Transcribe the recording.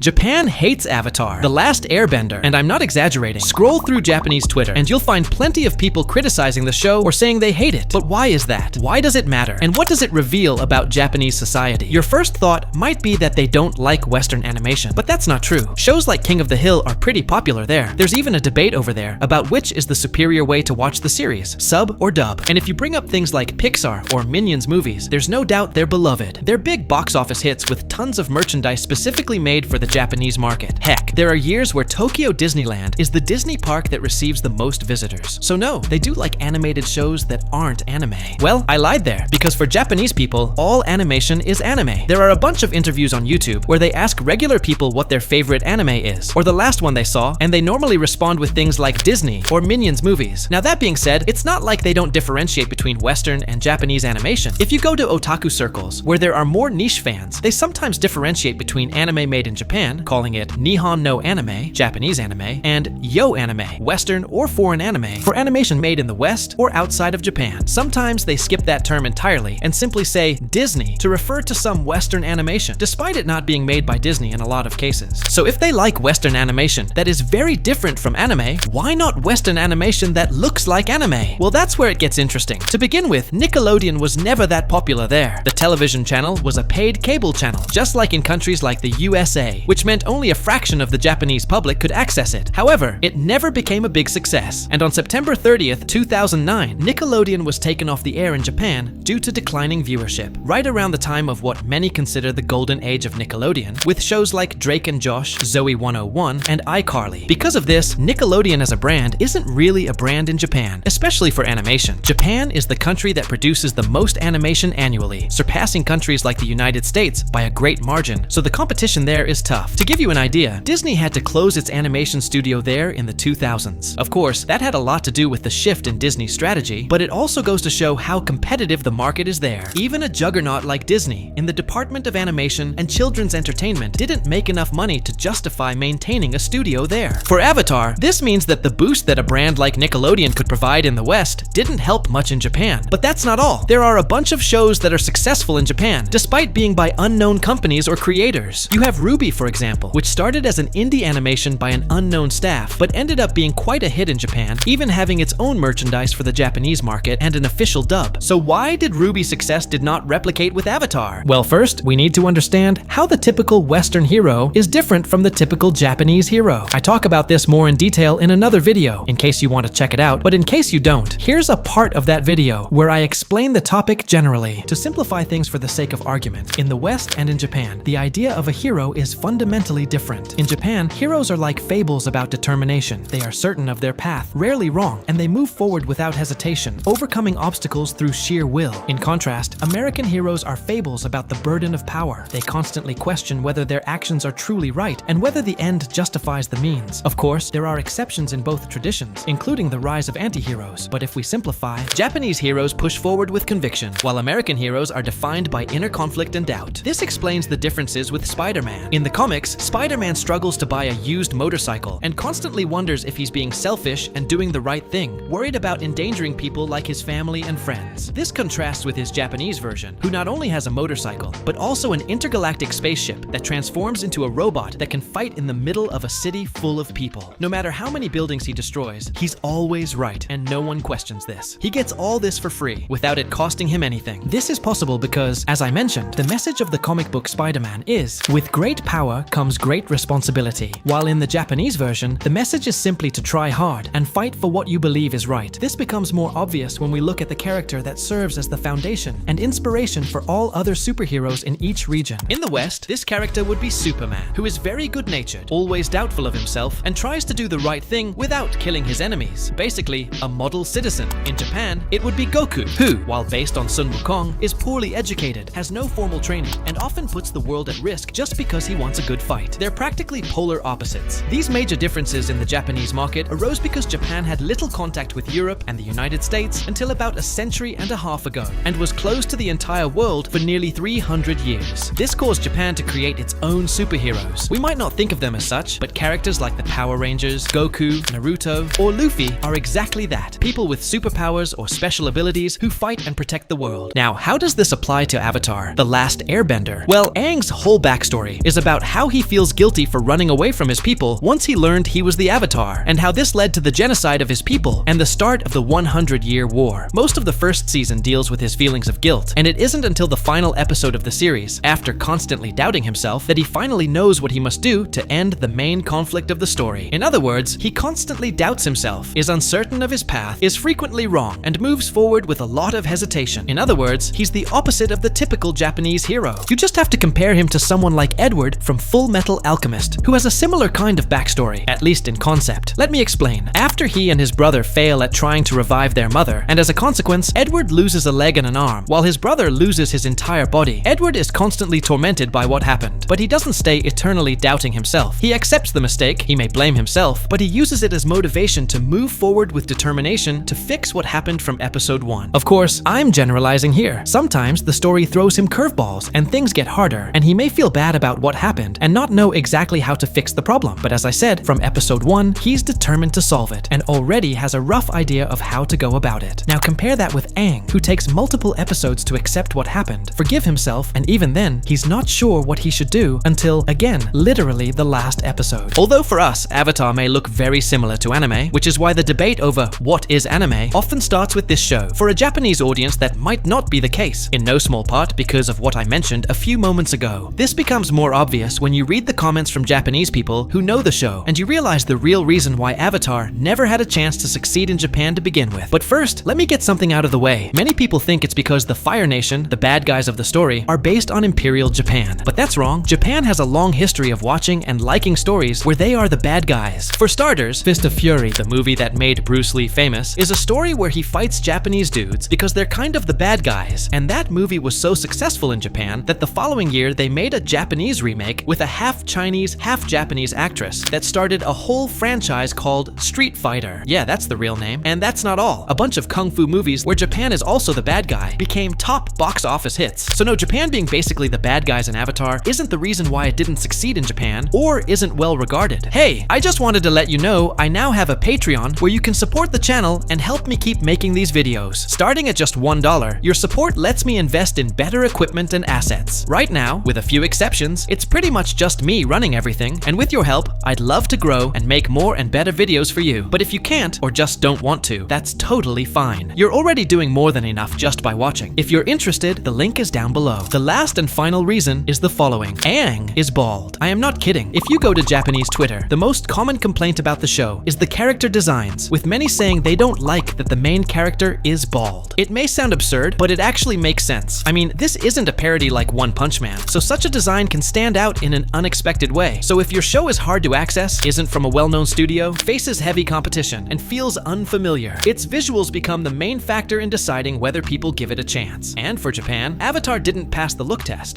Japan hates Avatar, The Last Airbender, and I'm not exaggerating. Scroll through Japanese Twitter and you'll find plenty of people criticizing the show or saying they hate it. But why is that? Why does it matter? And what does it reveal about Japanese society? Your first thought might be that they don't like Western animation, but that's not true. Shows like King of the Hill are pretty popular there. There's even a debate over there about which is the superior way to watch the series, sub or dub. And if you bring up things like Pixar or Minions movies, there's no doubt they're beloved. They're big box office hits with tons of merchandise specifically made for the Japanese market. Heck, there are years where Tokyo Disneyland is the Disney park that receives the most visitors. So no, they do like animated shows that aren't anime. Well, I lied there, because for Japanese people, all animation is anime. There are a bunch of interviews on YouTube where they ask regular people what their favorite anime is, or the last one they saw, and they normally respond with things like Disney or Minions movies. Now that being said, it's not like they don't differentiate between Western and Japanese animation. If you go to otaku circles, where there are more niche fans, they sometimes differentiate between anime made in Japan, calling it Nihon no anime, Japanese anime, and Yo anime, Western or foreign anime, for animation made in the West or outside of Japan. Sometimes they skip that term entirely and simply say Disney to refer to some Western animation, despite it not being made by Disney in a lot of cases. So if they like Western animation that is very different from anime, why not Western animation that looks like anime? Well, that's where it gets interesting. To begin with, Nickelodeon was never that popular there. The television channel was a paid cable channel, just like in countries like the USA, which meant only a fraction of the Japanese public could access it. However, it never became a big success, and on September 30th, 2009, Nickelodeon was taken off the air in Japan due to declining viewership, right around the time of what many consider the golden age of Nickelodeon, with shows like Drake and Josh, Zoe 101, and iCarly. Because of this, Nickelodeon as a brand isn't really a brand in Japan, especially for animation. Japan is the country that produces the most animation annually, surpassing countries like the United States by a great margin, so the competition there is tough. To give you an idea, Disney had to close its animation studio there in the 2000s. Of course, that had a lot to do with the shift in Disney's strategy, but it also goes to show how competitive the market is there. Even a juggernaut like Disney, in the department of animation and children's entertainment, didn't make enough money to justify maintaining a studio there. For Avatar, this means that the boost that a brand like Nickelodeon could provide in the West didn't help much in Japan. But that's not all. There are a bunch of shows that are successful in Japan, despite being by unknown companies or creators. You have Ruby, for example, which started as an indie animation by an unknown staff, but ended up being quite a hit in Japan, even having its own merchandise for the Japanese market and an official dub. So why did Ruby's success did not replicate with Avatar? Well, first, we need to understand how the typical Western hero is different from the typical Japanese hero. I talk about this more in detail in another video, in case you want to check it out, but in case you don't, here's a part of that video where I explain the topic generally. To simplify things for the sake of argument, in the West and in Japan, the idea of a hero is fundamentally different. In Japan, heroes are like fables about determination. They are certain of their path, rarely wrong, and they move forward without hesitation, overcoming obstacles through sheer will. In contrast, American heroes are fables about the burden of power. They constantly question whether their actions are truly right and whether the end justifies the means. Of course, there are exceptions in both traditions, including the rise of anti-heroes. But if we simplify, Japanese heroes push forward with conviction, while American heroes are defined by inner conflict and doubt. This explains the differences with Spider-Man. In the comics, Spider-Man struggles to buy a used motorcycle and constantly wonders if he's being selfish and doing the right thing, worried about endangering people like his family and friends. This contrasts with his Japanese version, who not only has a motorcycle, but also an intergalactic spaceship that transforms into a robot that can fight in the middle of a city full of people. No matter how many buildings he destroys, he's always right, and no one questions this. He gets all this for free, without it costing him anything. This is possible because, as I mentioned, the message of the comic book Spider-Man is, with great power comes great responsibility. While in the Japanese version, the message is simply to try hard and fight for what you believe is right. This becomes more obvious when we look at the character that serves as the foundation and inspiration for all other superheroes in each region. In the West, this character would be Superman, who is very good-natured, always doubtful of himself, and tries to do the right thing without killing his enemies. Basically, a model citizen. In Japan, it would be Goku, who, while based on Sun Wukong, is poorly educated, has no formal training, and often puts the world at risk just because he wants a good fight. They're practically polar opposites. These major differences in the Japanese market arose because Japan had little contact with Europe and the United States until about a century and a half ago, and was closed to the entire world for nearly 300 years. This caused Japan to create its own superheroes. We might not think of them as such, but characters like the Power Rangers, Goku, Naruto, or Luffy are exactly that. People with superpowers or special abilities who fight and protect the world. Now, how does this apply to Avatar, The Last Airbender? Well, Aang's whole backstory is about how he feels guilty for running away from his people once he learned he was the Avatar, and how this led to the genocide of his people and the start of the 100-year war. Most of the first season deals with his feelings of guilt, and it isn't until the final episode of the series, after constantly doubting himself, that he finally knows what he must do to end the main conflict of the story. In other words, he constantly doubts himself, is uncertain of his path, is frequently wrong, and moves forward with a lot of hesitation. In other words, he's the opposite of the typical Japanese hero. You just have to compare him to someone like Edward from Full Metal Alchemist, who has a similar kind of backstory, at least in concept. Let me explain. After he and his brother fail at trying to revive their mother, and as a consequence, Edward loses a leg and an arm, while his brother loses his entire body. Edward is constantly tormented by what happened, but he doesn't stay eternally doubting himself. He accepts the mistake, he may blame himself, but he uses it as motivation to move forward with determination to fix what happened from episode 1. Of course, I'm generalizing here. Sometimes the story throws him curveballs and things get harder, and he may feel bad about what happened and not know exactly how to fix the problem. But as I said, from episode 1, he's determined to solve it and already has a rough idea of how to go about it. Now compare that with Aang, who takes multiple episodes to accept what happened, forgive himself, and even then, he's not sure what he should do until, again, literally the last episode. Although for us, Avatar may look very similar to anime, which is why the debate over what is anime often starts with this show. For a Japanese audience, that might not be the case, in no small part because of what I mentioned a few moments ago. This becomes more obvious when you read the comments from Japanese people who know the show, and you realize the real reason why Avatar never had a chance to succeed in Japan to begin with. But first, let me get something out of the way. Many people think it's because the Fire Nation, the bad guys of the story, are based on Imperial Japan. But that's wrong. Japan has a long history of watching and liking stories where they are the bad guys. For starters, Fist of Fury, the movie that made Bruce Lee famous, is a story where he fights Japanese dudes because they're kind of the bad guys. And that movie was so successful in Japan that the following year they made a Japanese remake with a half Chinese, half Japanese actress that started a whole franchise called Street Fighter. Yeah, that's the real name. And that's not all. A bunch of kung fu movies where Japan is also the bad guy became top box office hits. So no, Japan being basically the bad guys in Avatar isn't the reason why it didn't succeed in Japan or isn't well regarded. Hey, I just wanted to let you know I now have a Patreon where you can support the channel and help me keep making these videos. Starting at just $1, your support lets me invest in better equipment and assets. Right now, with a few exceptions, it's pretty much just me running everything, and with your help, I'd love to grow and make more and better videos for you. But if you can't or just don't want to, that's totally fine. You're already doing more than enough just by watching. If you're interested, the link is down below. The last and final reason is the following. Aang is bald. I am not kidding. If you go to Japanese Twitter, the most common complaint about the show is the character designs, with many saying they don't like that the main character is bald. It may sound absurd, but it actually makes sense. I mean, this isn't a parody like One Punch Man, so such a design can stand out in an unexpected way. So if your show is hard to access, isn't from a well-known studio, faces heavy competition, and feels unfamiliar, its visuals become the main factor in deciding whether people give it a chance. And for Japan, Avatar didn't pass the look test.